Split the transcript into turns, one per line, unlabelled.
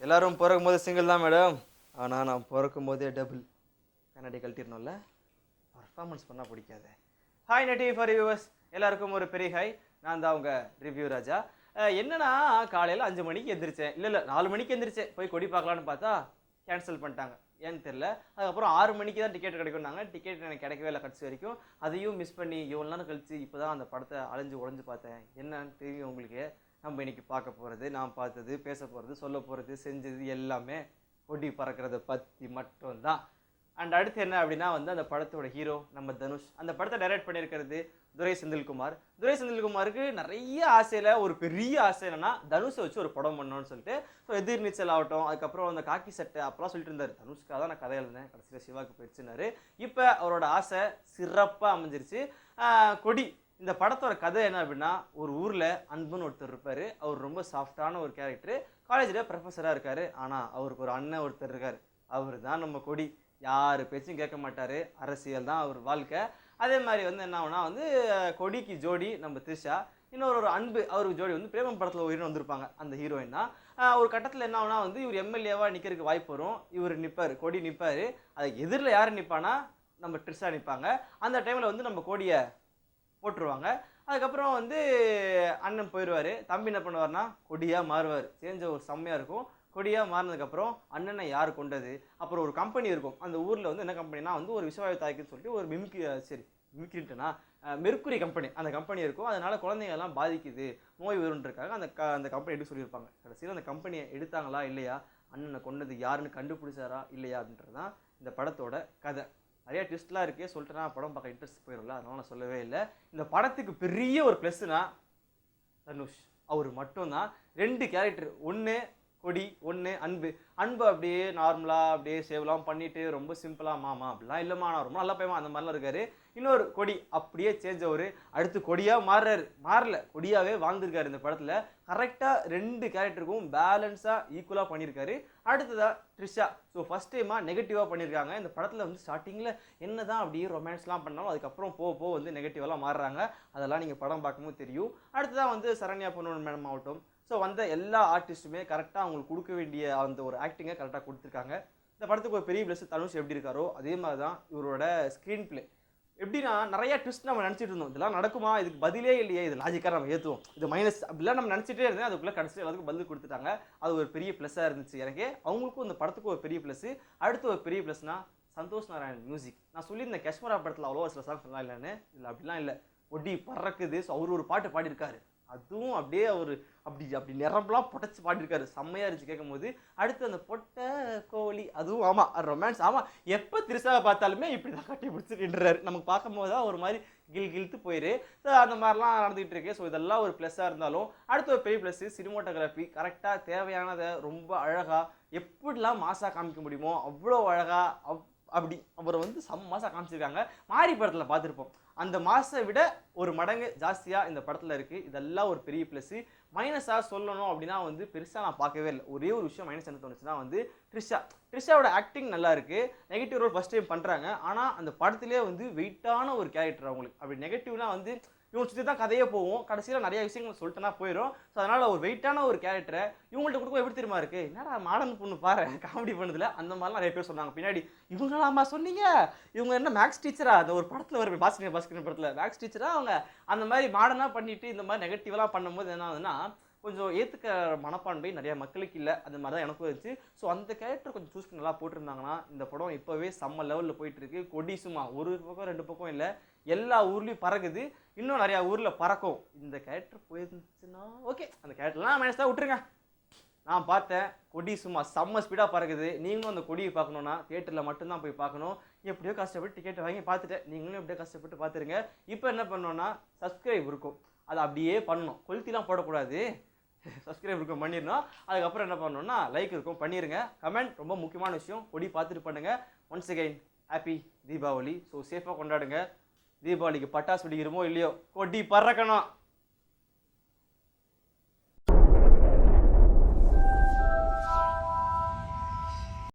எல்லாரும் பிறக்கும்போது சிங்கிள் தான் மேடம். ஆனால் நான் பிறக்கும்போதே டபுள். கண்ணாடி கழட்டிடணும்ல, பர்ஃபார்மன்ஸ் பண்ணால் பிடிக்காது. ஹாய் நெட்டி ஃபார் வியூவர்ஸ், எல்லாருக்கும் ஒரு பெரிய ஹாய். நான் தான் உங்கள் ரிவ்யூ ராஜா. என்னன்னா காலையில் 5 மணிக்கு எந்திரிச்சேன், இல்லை 4 மணிக்கு எந்திரிச்சேன். போய் கொடி பார்க்கலான்னு பார்த்தா கேன்சல் பண்ணிட்டாங்க, ஏன்னு தெரில. அதுக்கப்புறம் 6 மணிக்கு தான் டிக்கெட் கிடைக்கும்னாங்க. டிக்கெட் எனக்கு கிடைக்கவே இல்லை கடைசி வரைக்கும். அதையும் மிஸ் பண்ணி இவ்வளோ நேரம் கழிச்சு இப்போ தான் அந்த படத்தை அலைஞ்சு உடஞ்சு பார்த்தேன். என்னன்னு தெரியும் உங்களுக்கு. நம்ம இன்னைக்கு பார்க்க போகிறது, நான் பார்த்தது, பேச போகிறது, சொல்ல போகிறது, செஞ்சது எல்லாமே கொடி பறக்கிறத பற்றி மட்டும்தான். அண்ட் அடுத்து என்ன அப்படின்னா அந்த படத்தோட ஹீரோ நம்ம தனுஷ். அந்த படத்தை டைரக்ட் பண்ணியிருக்கிறது துரை செந்தில்குமார். துரை செந்தில்குமாருக்கு நிறைய ஆசையில் ஒரு பெரிய ஆசை என்னன்னா தனுஷை வச்சு ஒரு படம் பண்ணணும்னு சொல்லிட்டு. ஸோ எதிர்நீச்சல் ஆகட்டும், அதுக்கப்புறம் அந்த காக்கி சட்டை அப்பெல்லாம் சொல்லிட்டு இருந்தார். தனுஷ்காக தான் நான் கதை எழுதினேன், கடைசியில் சிவாக்கு போயிடுச்சுன்னாரு. இப்போ அவரோட ஆசை சிறப்பாக அமைஞ்சிருச்சு. கொடி இந்த படத்தோட கதை என்ன அப்படின்னா, ஒரு ஊரில் அன்புன்னு ஒருத்தர் இருப்பார். அவர் ரொம்ப சாஃப்டான ஒரு கேரக்டர். காலேஜில் ப்ரொஃபஸராக இருக்கார். ஆனால் அவருக்கு ஒரு அண்ணன் ஒருத்தர் இருக்கார். அவர் தான் நம்ம கொடி. யார் பேச்சும் கேட்க மாட்டார். அரசியல் தான் அவர் வாழ்க்கை. அதே மாதிரி என்ன ஆகுனா கொடிக்கு ஜோடி நம்ம த்ரிஷா. இன்னொரு அன்பு அவருக்கு ஜோடி பிரேமம் படத்தில் ஒரு ஹீரோயின் வந்திருப்பாங்க, அந்த ஹீரோயின் தான். ஒரு கட்டத்தில் என்ன ஆகுனா இவர் எம்எல்ஏவாக நிற்கிறதுக்கு வாய்ப்பு வரும். இவர் நிற்பார், கொடி நிற்பார். அதுக்கு எதிரில் யார் நிற்பானா, நம்ம த்ரிஷா நிற்பாங்க. அந்த டைமில் நம்ம கொடியை போட்டுருவாங்க. அதுக்கப்புறம் அண்ணன் போயிடுவார். தம்பி என்ன பண்ணுவார்னா கொடியாக மாறுவார். சேஞ்ச ஒரு செம்மையாக இருக்கும். கொடியாக மாறினதுக்கப்புறம் அண்ணனை யார் கொண்டது. அப்புறம் ஒரு கம்பெனி இருக்கும் அந்த ஊரில் என்ன கம்பெனினா ஒரு விஷவாயு தாய்க்குன்னு சொல்லிட்டு ஒரு மிமிக்ரிட்டுனா மெர்க்குரி கம்பெனி, அந்த கம்பெனி இருக்கும். அதனால் குழந்தைங்கள்லாம் பாதிக்குது, நோய் வரும்ன்றக்காக அந்த கம்பெனி எடுத்து சொல்லியிருப்பாங்க. கடைசியில் அந்த கம்பெனியை எடுத்தாங்களா இல்லையா, அண்ணனை கொண்டது யாருன்னு கண்டுபிடிச்சாரா இல்லையா அப்படின்றது தான் இந்த படத்தோட கதை. நிறைய ட்விஸ்ட்லாம் இருக்குது, சொல்லிட்டேன்னா படம் பார்க்க இன்ட்ரெஸ்ட் போயிடும்ல, அதனால நான் சொல்லவே இல்லை. இந்த படத்துக்கு பெரிய ஒரு ப்ளஸ்னா தனுஷ் அவர் மட்டும்தான். 2 கேரக்டர், ஒன்று கொடி, ஒன்று அன்பு. அன்பு அப்படியே நார்மலாக அப்படியே சேவ்லாம் பண்ணிட்டு ரொம்ப சிம்பிளாக மாமா அப்படிலாம் இல்லைம்மா நான் ரொம்ப நல்லா போய்மா அந்த மாதிரிலாம் இருக்காரு. இன்னொரு கொடி அப்படியே சேஞ்ச் ஆகுது. அடுத்து கொடியாக மாறுறாரு. மாறல, கொடியாகவே வாழ்ந்துருக்காரு இந்த படத்தில். கரெக்டாக 2 கேரக்டருக்கும் பேலன்ஸாக ஈக்குவலாக பண்ணியிருக்காரு. அடுத்ததாக த்ரிஷா. ஸோ ஃபஸ்ட் டைமாக நெகட்டிவாக பண்ணியிருக்காங்க இந்த படத்தில். ஸ்டார்டிங்கில் என்ன தான் அப்படியே ரொமான்ஸ்லாம் பண்ணாலும் அதுக்கப்புறம் போக நெகட்டிவாலாம் மாறுறாங்க. அதெல்லாம் நீங்கள் படம் பார்க்கும்போது தெரியும். அடுத்ததாக சரண்யா பொன்னோன் மேடம் ஆகட்டும். ஸோ எல்லா ஆர்டிஸ்ட்டுமே கரெக்டாக அவங்களுக்கு கொடுக்க வேண்டிய அந்த ஒரு ஆக்டிங்கை கரெக்டாக கொடுத்துருக்காங்க. இந்த படத்துக்கு ஒரு பெரிய ப்ளஸ் தனுஷ் எப்படி இருக்காரோ அதே மாதிரி தான் இவரோட ஸ்க்ரீன் பிளே. எப்படின்னா நிறைய ட்விஸ்ட் நம்ம நினச்சிட்டு இருந்தோம், இதெல்லாம் நடக்குமா, இதுக்கு பதிலே இல்லையே, இது லாஜிக்காக நம்ம ஏற்றுவோம், இது மைனஸ் அப்படிலாம் நம்ம நினச்சிட்டே இருந்தேன். அதுக்குள்ளே கடைசியில் எல்லாத்துக்கும் பதில் கொடுத்துட்டாங்க. அது ஒரு பெரிய ப்ளஸ்ஸாக இருந்துச்சு எனக்கு. அவங்களுக்கும் இந்த படத்துக்கு ஒரு பெரிய ப்ளஸ்ஸு. அடுத்து ஒரு பெரிய ப்ளஸ்னா சந்தோஷ் நாராயண் மியூசிக். நான் சொல்லியிருந்தேன் காஷ்மீரா படத்தில் அவ்வளோ சில சாங்ஸ் நல்லா இல்லைன்னு. இல்லை அப்படிலாம் இல்லை, ஒட்டி பறக்குது. ஸோ அவர் ஒரு பாட்டு பாடியிருக்காரு, அதுவும் அப்படியே அவர் அப்படி நிரம்பலாம் புடைச்சி பாடியிருக்காரு, செம்மையாக இருந்துச்சு கேட்கும் போது. அடுத்து அந்த பொட்டை கோழி, அதுவும் ஆமாம் ரொமான்ஸ். ஆமாம், எப்போ த்ரிஷாவை பார்த்தாலுமே இப்படி தான் கட்டி பிடிச்சிட்டுறாரு. நமக்கு பார்க்கும்போது தான் ஒரு மாதிரி கிழித்து போயிரு. ஸோ அந்த மாதிரிலாம் நடந்துகிட்டு இருக்கு. ஸோ இதெல்லாம் ஒரு ப்ளஸ்ஸாக இருந்தாலும் அடுத்து ஒரு பெரிய ப்ளஸ் சினிமோட்டோகிராஃபி. கரெக்டாக தேவையானதை ரொம்ப அழகாக எப்படிலாம் மாசாக காமிக்க முடியுமோ அவ்வளோ அழகாக அப்படி அவரை மாசாக காமிச்சிருக்காங்க. மாரி படத்தில் பார்த்துருப்போம், அந்த மாசை விட ஒரு மடங்கு ஜாஸ்தியாக இந்த படத்தில் இருக்குது. இதெல்லாம் ஒரு பெரிய ப்ளஸ்ஸு. மைனஸாக சொல்லணும் அப்படின்னா பெருசாக நான் பார்க்கவே இல்லை. ஒரே ஒரு விஷயம் மைனஸ் என்ன தோணுச்சுன்னா த்ரிஷாவோட ஆக்டிங் நல்லா இருக்குது. நெகட்டிவ் ரோல் ஃபஸ்ட் டைம் பண்ணுறாங்க. ஆனால் அந்த படத்துலேயே வெயிட்டான ஒரு கேரக்டர் அவங்களுக்கு. அப்படி நெகட்டிவ்லாம் இவங்க சுற்றி தான் கதையே போகும். கடைசியில் நிறைய விஷயங்கள் சொல்லிட்டுனா போயிடும். ஸோ அதனால் ஒரு வெயிட்டான ஒரு கேரக்டரை இவங்கள்ட்ட கொடுக்கும் எப்படி தெரியுமா இருக்குது, என்னடா மாடர்ன் பொண்ணு பாரு காமெடி பண்ணதில் அந்த மாதிரிலாம் நிறைய பேர் சொன்னாங்க. பின்னாடி இவங்களாமா சொன்னீங்க, இவங்க என்ன மேக்ஸ் டீச்சரா, அந்த ஒரு படத்தில் வர பாஸ்கர் படத்தில் மேக்ஸ் டீச்சராக அவங்க அந்த மாதிரி மாடர்னாக பண்ணிட்டு இந்த மாதிரி நெகட்டிவெலாம் பண்ணும்போது என்ன ஆகுதுன்னா கொஞ்சம் ஏற்றுக்க மனப்பான்மை நிறையா மக்களுக்கு இல்லை. அந்த மாதிரி தான் எனக்கும் இருந்துச்சு. ஸோ அந்த கேரக்டர் கொஞ்சம் சூஸ் பண்ணி நல்லா போட்டிருந்தாங்கன்னா இந்த படம் இப்போவே செம்ம லெவலில் போயிட்டுருக்கு. கொடி சும்மா ஒரு பக்கம் 2 பக்கம் இல்லை, எல்லா ஊர்லேயும் பறக்குது. இன்னும் நிறையா ஊரில் பறக்கும். இந்த கேரக்டர் போயிருந்துச்சுன்னா ஓகே, அந்த கேரக்டர்லாம் மைனஸ் தான் விட்டுருங்க. நான் பார்த்தேன், கொடி சும்மா செம்ம ஸ்பீடாக பறக்குது. நீங்களும் அந்த கொடியை பார்க்கணுன்னா தியேட்டரில் மட்டும்தான் போய் பார்க்கணும். எப்படியோ கஷ்டப்பட்டு டிக்கெட் வாங்கி பார்த்துட்டேன், நீங்களும் எப்படியோ கஷ்டப்பட்டு பார்த்துருங்க. இப்போ என்ன பண்ணோன்னா சப்ஸ்கிரைப் இருக்கும், அதை அப்படியே பண்ணணும், கொளுத்திலாம் போடக்கூடாது. சப்ஸ்கிரைப் இருக்கும் பண்ணிடணும். அதுக்கப்புறம் என்ன பண்ணணும்னா லைக் இருக்கும் பண்ணிடுங்க. கமெண்ட் ரொம்ப முக்கியமான விஷயம், கொடி பார்த்துட்டு பண்ணுங்கள். Once again happy Deepavali. So சேஃபாக கொண்டாடுங்க. தீபாவளிக்கு பட்டாசு வெடிக்கிறோமோ இல்லையோ, கொடி பறக்கணும்.